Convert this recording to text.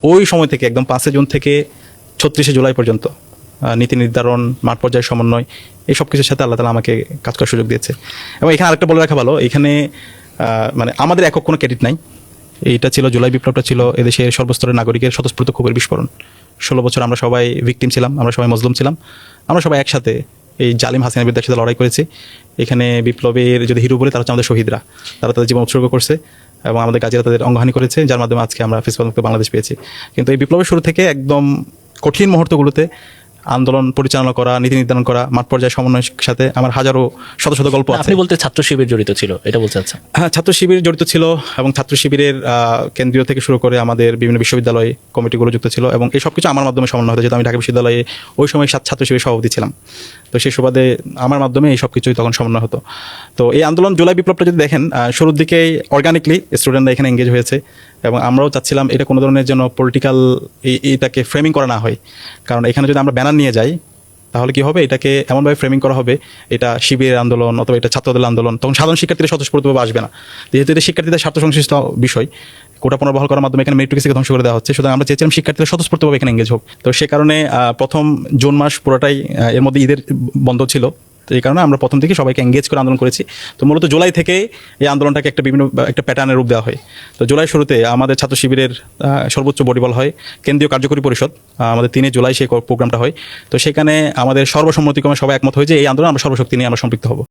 ওই সময় থেকে একদম 5 জুন থেকে 36 জুলাই পর্যন্ত নীতি নির্ধারণ, মাঠ পর্যায়ে সমন্বয়, এই সব কিছুর সাথে আল্লাহ তাআলা আমাকে কাজ করার সুযোগ দিয়েছে। এবং এখানে আরেকটা বলে রাখা ভালো, এখানে মানে আমাদের একক কোনো ক্রেডিট নাই। এইটা ছিল, জুলাই বিপ্লবটা ছিল এদেশের সর্বস্তরের নাগরিকের স্বতঃস্ফূর্ত ক্ষোভের বিস্ফোরণ। 16 বছর আমরা সবাই ভিকটিম ছিলাম, আমরা সবাই মজলুম ছিলাম, আমরা সবাই একসাথে এই জালিম হাসিনা বিরুদ্ধে একসাথে লড়াই করেছি। এখানে বিপ্লবের যদি হিরো বলে তারা হচ্ছে আমাদের শহীদরা, তারা তাদের জীবন উৎসর্গ করছে এবং আমাদের গাজীরা তাদের অঙ্গহানি করেছে, যার মাধ্যমে আজকে আমরা ফিসফাল মুক্ত বাংলাদেশ পেয়েছি। কিন্তু এই বিপ্লবের শুরু থেকে একদম কঠিন মুহূর্তগুলোতে আন্দোলন পরিচালনা করা, নীতি নির্ধারণ করা, মাঠ পর্যায়ে সমন্বয়ের সাথে আমার হাজারো শত শত গল্প আছে। আপনি বলতে ছাত্র শিবির জড়িত ছিল, এটা বলতে চাচ্ছেন? হ্যাঁ, ছাত্র শিবির জড়িত ছিল এবং ছাত্র শিবিরের কেন্দ্রীয় থেকে শুরু করে আমাদের বিভিন্ন বিশ্ববিদ্যালয় কমিটিগুলো যুক্ত ছিল এবং এই সব কিছু আমার মাধ্যমে সমন্বয় হতো, যেহেতু আমি ঢাকা বিশ্ববিদ্যালয়ে ওই সময় ছাত্র শিবির সভাপতি ছিলাম। তো সেই সুবাদে আমার মাধ্যমে এই সব কিছুই তখন সমন্বয় হতো। তো এই আন্দোলন, জুলাই বিপ্লবটা যদি দেখেন, শুরুর দিকেই অর্গানিকলি স্টুডেন্টরা এখানে এঙ্গেজ হয়েছে এবং আমরাও চাচ্ছিলাম এটা কোনো ধরনের যেন পলিটিক্যাল এইটাকে ফ্রেমিং করা না হয়। কারণ এখানে যদি আমরা ব্যানার নিয়ে যাই তাহলে কি হবে, এটাকে এমনভাবে ফ্রেমিং করা হবে এটা শিবিরের আন্দোলন অথবা এটা ছাত্রদের আন্দোলন, তখন সাধারণ শিক্ষার্থীরা স্বতঃস্ফূর্তভাবে আসবে না। যেহেতু এটা শিক্ষার্থীদের স্বার্থ সংশ্লিষ্ট বিষয়, কোটা পুনর্বহাল করার মাধ্যমে এখানে মেরিটোক্রেসিকে ধ্বংস করে দেওয়া হচ্ছে। সুতরাং আমরা চেয়েছিলাম শিক্ষার্থীরা স্বতঃস্ফূর্তভাবে এখানে এঙ্গেজ হোক। তো সে কারণে প্রথম জুন মাস পুরোটাই এর মধ্যে ঈদের বন্ধ ছিল। তো এই কারণে আমরা প্রথম থেকে সবাইকে এঙ্গেজ করে আন্দোলন করেছি। তো মূলত জুলাই থেকে এই আন্দোলনটাকে একটা প্যাটার্নের রূপ দেওয়া হয়। তো জুলাই শুরুতে আমাদের ছাত্র শিবিরের সর্বোচ্চ বডি বল হয় কেন্দ্রীয় কার্যকরী পরিষদ, আমাদের 3 জুলাই সেই প্রোগ্রামটা হয়। তো সেখানে আমাদের সর্বসম্মতিক্রমে সবাই একমত হয়ে যে এই আন্দোলন আমরা সর্বশক্তি নিয়ে আমরা সম্পৃক্ত হব।